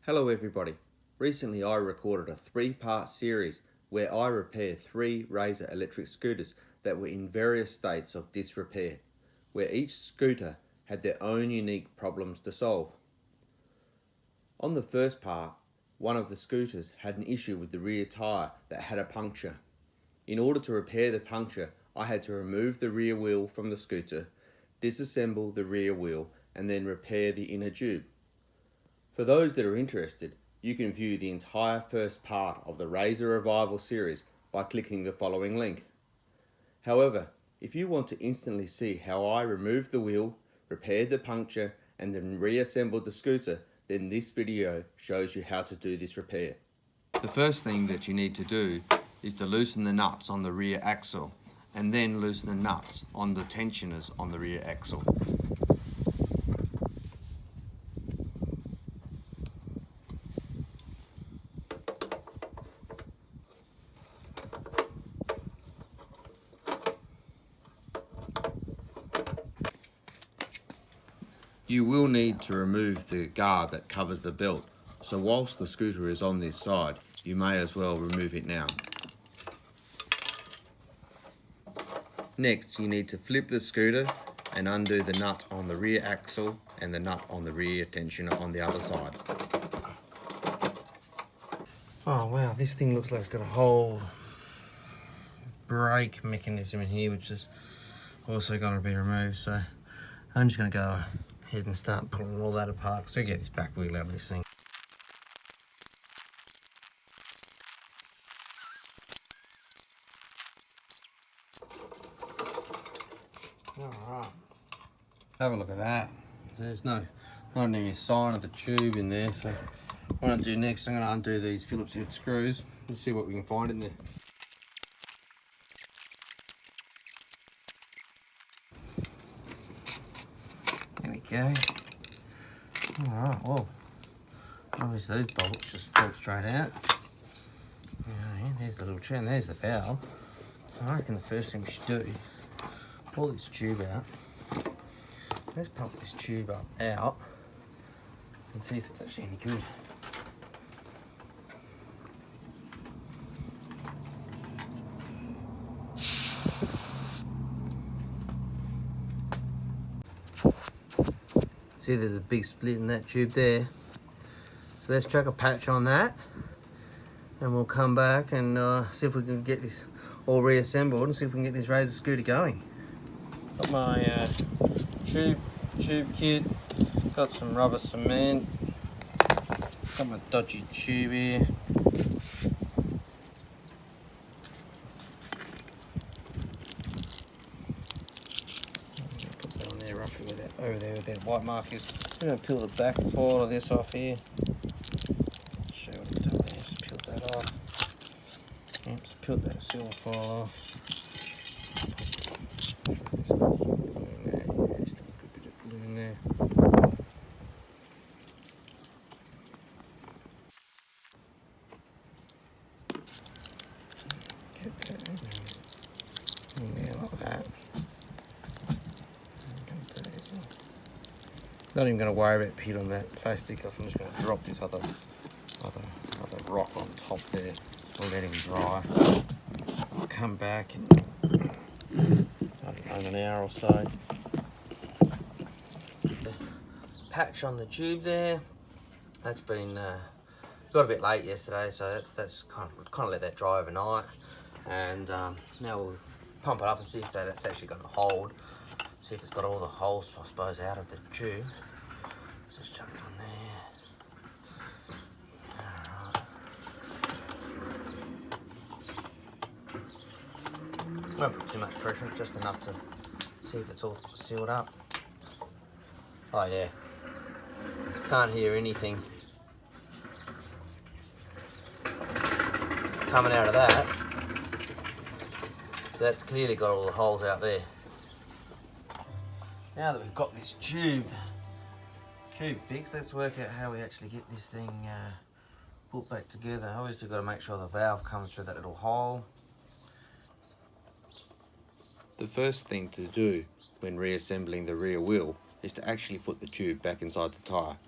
Hello everybody. Recently I recorded a 3-part series where I repaired 3 Razor electric scooters that were in various states of disrepair, where each scooter had their own unique problems to solve. On the first part, one of the scooters had an issue with the rear tyre that had a puncture. In order to repair the puncture, I had to remove the rear wheel from the scooter, disassemble the rear wheel, and then repair the inner tube. For those that are interested, you can view the entire first part of the Razor Revival series by clicking the following link. However, if you want to instantly see how I removed the wheel, repaired the puncture, and then reassembled the scooter, then this video shows you how to do this repair. The first thing that you need to do is to loosen the nuts on the rear axle, and then loosen the nuts on the tensioners on the rear axle. You will need to remove the guard that covers the belt, so whilst the scooter is on this side, you may as well remove it now. Next, you need to flip the scooter and undo the nut on the rear axle and the nut on the rear tensioner on the other side. Oh wow, this thing looks like it's got a whole brake mechanism in here, which is also going to be removed, so I'm just going to go ahead and start pulling all that apart, so get this back wheel out of this thing. Alright, have a look at that. There's not any sign of the tube in there, so what I'm going to do next, I'm going to undo these Phillips head screws and see what we can find in there. There we go. Alright, well, obviously those bolts just fall straight out. Yeah, there's the little tube, and there's the valve. So I reckon the first thing we should do, pull this tube out. Let's pump this tube out and see if it's actually any good. See, there's a big split in that tube there. So let's chuck a patch on that, and we'll come back and see if we can get this all reassembled and see if we can get this Razor scooter going. Got my tube kit, got some rubber cement, got my dodgy tube here. Put that on there roughly with that, over there with that white markers. I'm going to peel the back foil of this off here. Show you what it's done there. Just peeled that off. Yep, just peeled that silver foil off. Still some glue in there. Yeah, still a good bit of glue in there. Get that in there like that. Not even going to worry about peeling that plastic off. I'm just going to drop this other rock on top there. I'll let him dry. I'll come back in, I don't know, an hour or so. The patch on the tube there. That's been got a bit late yesterday, so that's kind of let that dry overnight. And now we'll pump it up and see if that's actually going to hold. See if it's got all the holes, I suppose, out of the tube. Just chuck it on there. Alright. Won't put too much pressure, just enough to see if it's all sealed up. Oh yeah, can't hear anything coming out of that. So that's clearly got all the holes out there. Now that we've got this tube fixed, let's work out how we actually get this thing put back together. Obviously got to make sure the valve comes through that little hole. The first thing to do when reassembling the rear wheel is to actually put the tube back inside the tyre.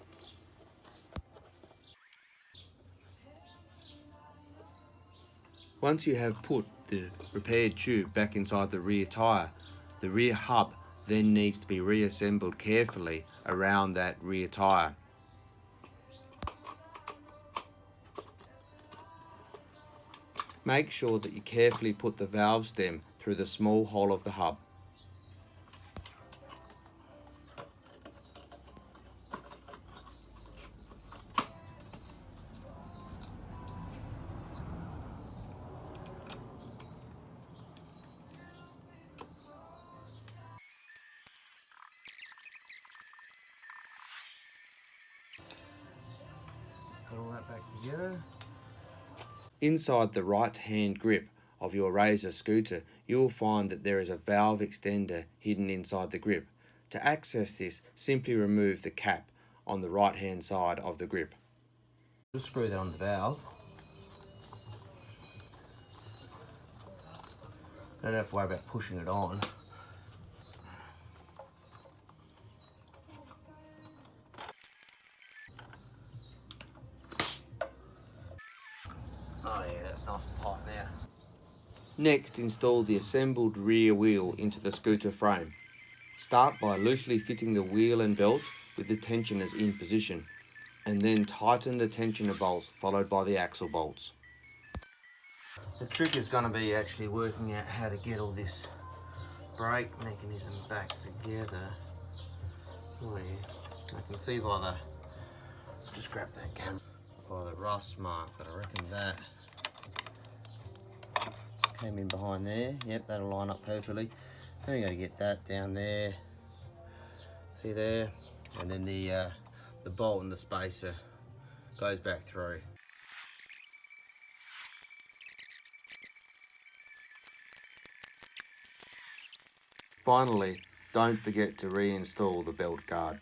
Once you have put the repaired tube back inside the rear tyre, the rear hub then needs to be reassembled carefully around that rear tyre. Make sure that you carefully put the valve stem through the small hole of the hub. Put all that back together. Inside the right hand grip of your Razor scooter, you'll find that there is a valve extender hidden inside the grip. To access this, simply remove the cap on the right hand side of the grip. Just screw that on the valve. Don't have to worry about pushing it on. Oh yeah, that's nice and tight now. Next, install the assembled rear wheel into the scooter frame. Start by loosely fitting the wheel and belt with the tensioners in position, and then tighten the tensioner bolts followed by the axle bolts. The trick is going to be actually working out how to get all this brake mechanism back together. Oh yeah, I can see by the, just grab that camera, by the rust mark that I reckon that came in behind there. Yep, that'll line up perfectly. Then you got to get that down there. See there? And then the bolt and the spacer goes back through. Finally, don't forget to reinstall the belt guard.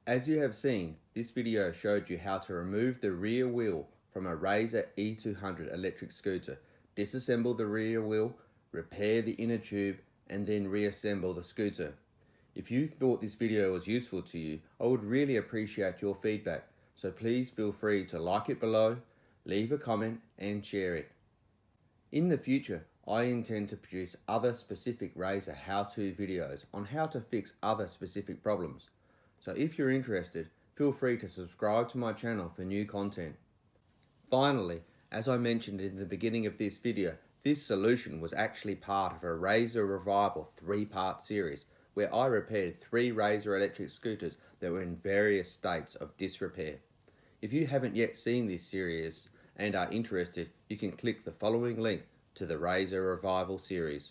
As you have seen, this video showed you how to remove the rear wheel from a Razor E200 electric scooter, disassemble the rear wheel, repair the inner tube, and then reassemble the scooter. If you thought this video was useful to you, I would really appreciate your feedback, so please feel free to like it below, leave a comment, and share it. In the future, I intend to produce other specific Razor how-to videos on how to fix other specific problems. So if you're interested, feel free to subscribe to my channel for new content. Finally, as I mentioned in the beginning of this video, this solution was actually part of a Razor Revival 3-part series where I repaired 3 Razor electric scooters that were in various states of disrepair. If you haven't yet seen this series and are interested, you can click the following link to the Razor Revival series.